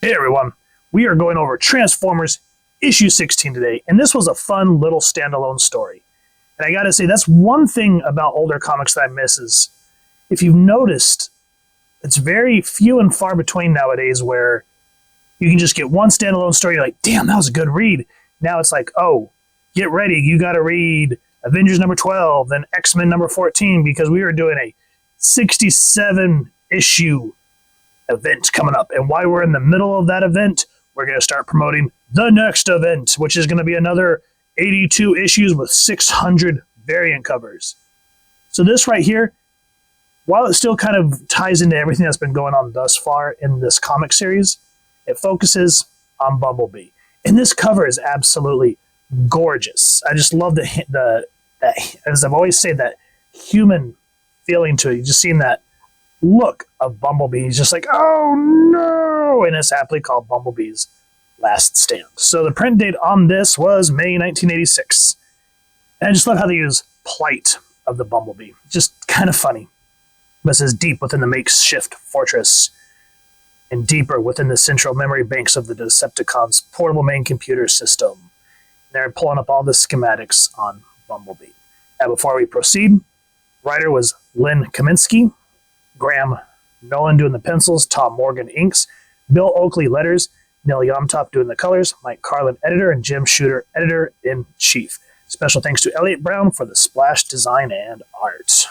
Hey everyone, we are going over Transformers issue 16 today, and this was a fun little standalone story. And I gotta say, that's one thing about older comics that I miss is, if you've noticed, it's very few and far between nowadays where you can just get one standalone story, you're like, damn, that was a good read. Now it's like, oh, get ready, you gotta read Avengers number 12, then X-Men number 14, because we are doing a 67 issue event coming up. And while we're in the middle of that event, we're going to start promoting the next event, which is going to be another 82 issues with 600 variant covers. So this right here, while it still kind of ties into everything that's been going on thus far in this comic series, it focuses on Bumblebee. And this cover is absolutely gorgeous. I just love that, as I've always said, that human feeling to it. You just seeing that look of Bumblebee. He's just like, oh no! And it's aptly called Bumblebee's Last Stand. So the print date on this was May 1986. And I just love how they use Plight of the Bumblebee. Just kind of funny. This is deep within the makeshift fortress and deeper within the central memory banks of the Decepticons' portable main computer system. They're pulling up all the schematics on Bumblebee. Now before we proceed, writer was Len Kaminsky, Graham Nolan doing the pencils, Tom Morgan inks, Bill Oakley letters, Neil Yomtop doing the colors, Mike Carlin editor, and Jim Shooter editor-in-chief. Special thanks to Elliot Brown for the splash design and art.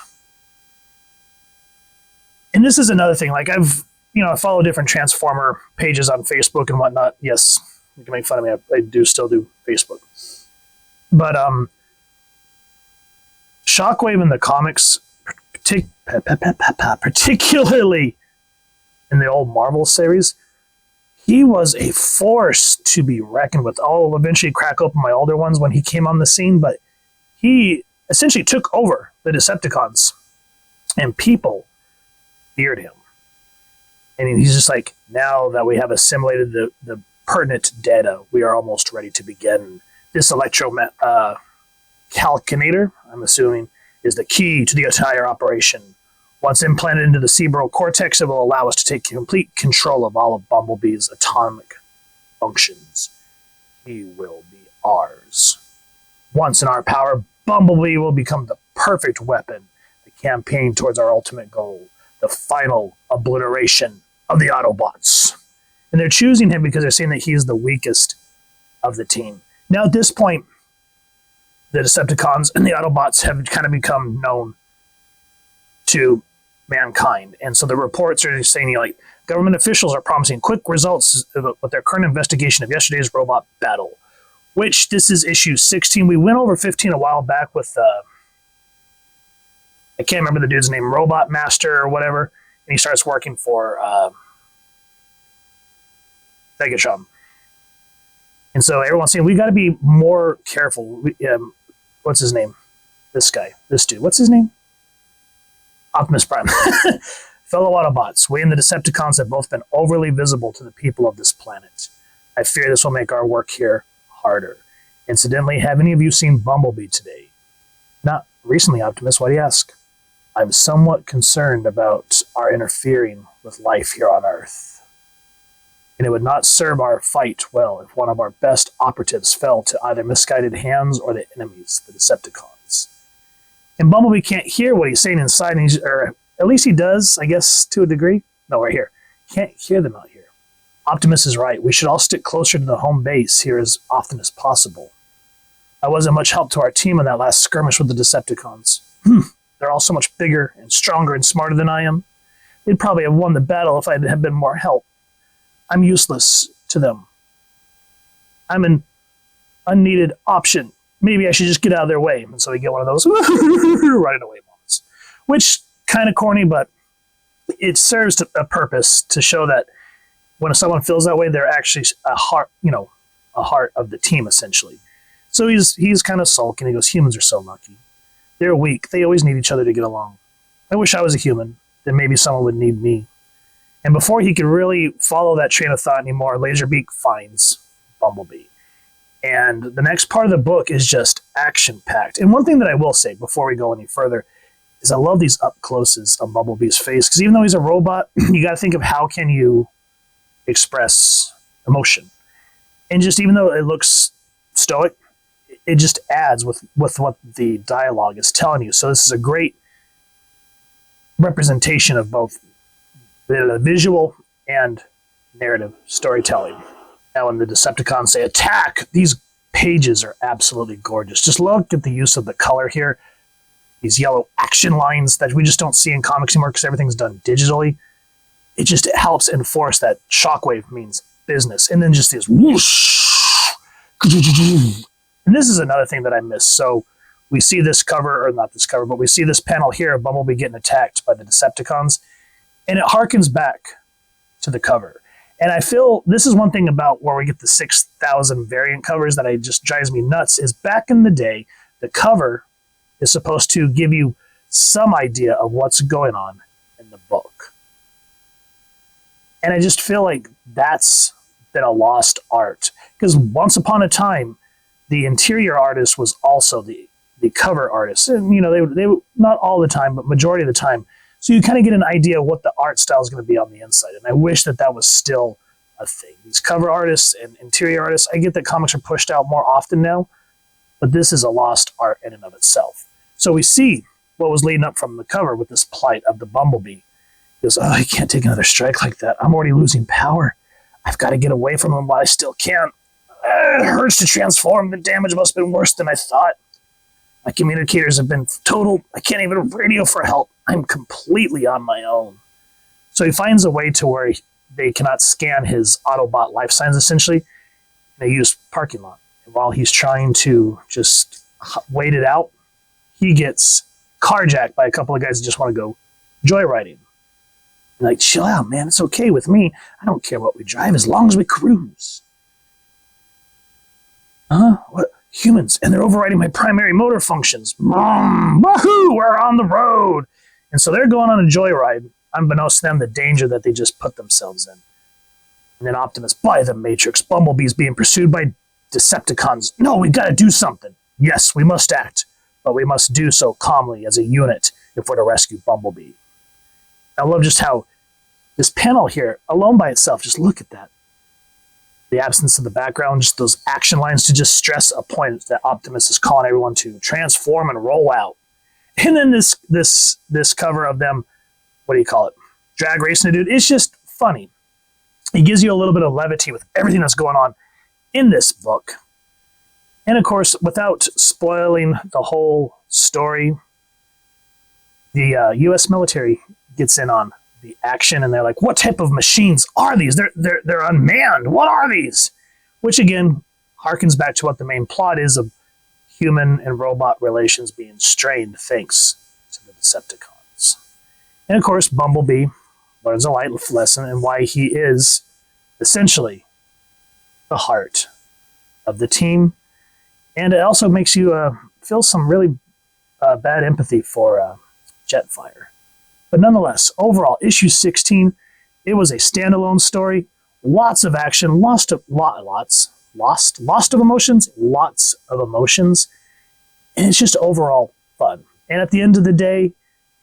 And this is another thing, like I follow different Transformer pages on Facebook and whatnot. Yes, you can make fun of me, I do still do Facebook. But Shockwave in the comics, particularly in the old Marvel series, he was a force to be reckoned with. I'll eventually crack open my older ones when he came on the scene, but he essentially took over the Decepticons, and people feared him. And he's just like, now that we have assimilated the pertinent data, we are almost ready to begin. This calcinator, I'm assuming, is the key to the entire operation. Once implanted into the cerebral cortex, it will allow us to take complete control of all of Bumblebee's atomic functions. He will be ours. Once in our power, Bumblebee will become the perfect weapon, the campaign towards our ultimate goal, the final obliteration of the Autobots. And they're choosing him because they're saying that he is the weakest of the team. Now at this point, the Decepticons and the Autobots have kind of become known to mankind. And so the reports are saying, like, government officials are promising quick results with their current investigation of yesterday's robot battle, which this is issue 16. We went over 15 a while back with, I can't remember the dude's name, Robot Master or whatever, and he starts working for Megatron. And so everyone's saying, we got to be more careful. What's his name? This guy, this dude. What's his name? Optimus Prime. Fellow Autobots, we and the Decepticons have both been overly visible to the people of this planet. I fear this will make our work here harder. Incidentally, have any of you seen Bumblebee today? Not recently, Optimus. Why do you ask? I'm somewhat concerned about our interfering with life here on Earth. And it would not serve our fight well if one of our best operatives fell to either misguided hands or the enemies, the Decepticons. And Bumblebee can't hear what he's saying inside, or at least he does, I guess, to a degree. No, right here. Can't hear them out here. Optimus is right. We should all stick closer to the home base here as often as possible. I wasn't much help to our team in that last skirmish with the Decepticons. They're all so much bigger and stronger and smarter than I am. They'd probably have won the battle if I had been more help. I'm useless to them. I'm an unneeded option. Maybe I should just get out of their way. And so we get one of those running away moments. Which, kind of corny, but it serves a purpose to show that when someone feels that way, they're actually a heart of the team, essentially. So he's kind of sulking. He goes, humans are so lucky. They're weak. They always need each other to get along. I wish I was a human. Then maybe someone would need me. And before he could really follow that train of thought anymore, Laserbeak finds Bumblebee. And the next part of the book is just action-packed. And one thing that I will say before we go any further is I love these up-closes of Bumblebee's face. Because even though he's a robot, you got to think of how can you express emotion. And just even though it looks stoic, it just adds with what the dialogue is telling you. So this is a great representation of both the visual and narrative storytelling. Now when the Decepticons say attack, these pages are absolutely gorgeous. Just look at the use of the color here. These yellow action lines that we just don't see in comics anymore because everything's done digitally. It just helps enforce that shockwave means business. And then just this whoosh. And this is another thing that I miss. So we see this cover, or not this cover, but we see this panel here of Bumblebee getting attacked by the Decepticons. And it harkens back to the cover. And I feel this is one thing about where we get the 6,000 variant covers that just drives me nuts, is back in the day, the cover is supposed to give you some idea of what's going on in the book. And I just feel like that's been a lost art. Because once upon a time, the interior artist was also the cover artist. And, you know, they not all the time, but majority of the time. So you kind of get an idea of what the art style is going to be on the inside. And I wish that was still a thing. These cover artists and interior artists, I get that comics are pushed out more often now, but this is a lost art in and of itself. So we see what was leading up from the cover with this plight of the Bumblebee. He goes, oh, I can't take another strike like that. I'm already losing power. I've got to get away from him while I still can. It hurts to transform. The damage must have been worse than I thought. My communicators have been totaled. I can't even radio for help. I'm completely on my own. So he finds a way to where they cannot scan his Autobot life signs, essentially. They use parking lot. And while he's trying to just wait it out, he gets carjacked by a couple of guys that just want to go joyriding. Like, chill out, man. It's okay with me. I don't care what we drive as long as we cruise. What? Humans, and they're overriding my primary motor functions. Wahoo! We're on the road! And so they're going on a joyride, unbeknownst to them, the danger that they just put themselves in. And then Optimus, by the Matrix, Bumblebee's being pursued by Decepticons. No, we've got to do something. Yes, we must act, but we must do so calmly as a unit if we're to rescue Bumblebee. I love just how this panel here, alone by itself, just look at that. The absence of the background, just those action lines to just stress a point that Optimus is calling everyone to transform and roll out. And then this cover of them, what do you call it? Drag racing a dude. It's just funny. It gives you a little bit of levity with everything that's going on in this book. And of course, without spoiling the whole story, the U.S. military gets in on the action, and they're like, what type of machines are these? They're unmanned. What are these? Which again harkens back to what the main plot is of human and robot relations being strained thanks to the Decepticons. And of course, Bumblebee learns a life lesson and why he is essentially the heart of the team. And it also makes you feel some really bad empathy for Jetfire. But nonetheless, overall, issue 16, it was a standalone story. Lots of action, lost of emotions, lots of emotions. And it's just overall fun. And at the end of the day,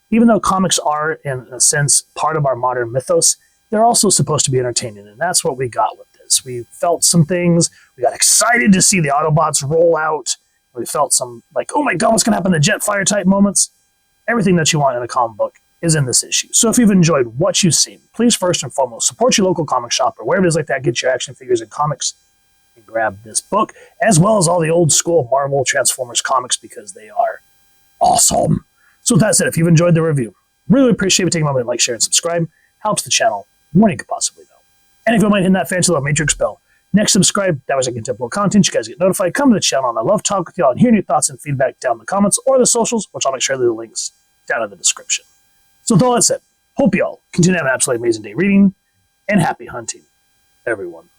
even though comics are, in a sense, part of our modern mythos, they're also supposed to be entertaining. And that's what we got with this. We felt some things. We got excited to see the Autobots roll out. We felt some, like, oh my God, what's going to happen? The Jetfire type moments. Everything that you want in a comic book is in this issue. So if you've enjoyed what you've seen, please first and foremost support your local comic shop or wherever it is like that, get your action figures and comics, and grab this book, as well as all the old school Marvel Transformers comics, because they are awesome. So with that said, if you've enjoyed the review, really appreciate you taking a moment to like, share, and subscribe. Helps the channel more than you could possibly know. And if you don't mind hitting that fancy little Matrix bell, next subscribe, that was like contemporary content, you guys get notified, come to the channel, and I love talking with y'all and hearing your thoughts and feedback down in the comments or the socials, which I'll make sure to leave the links down in the description. So with all that said, hope y'all continue to have an absolutely amazing day reading, and happy hunting, everyone.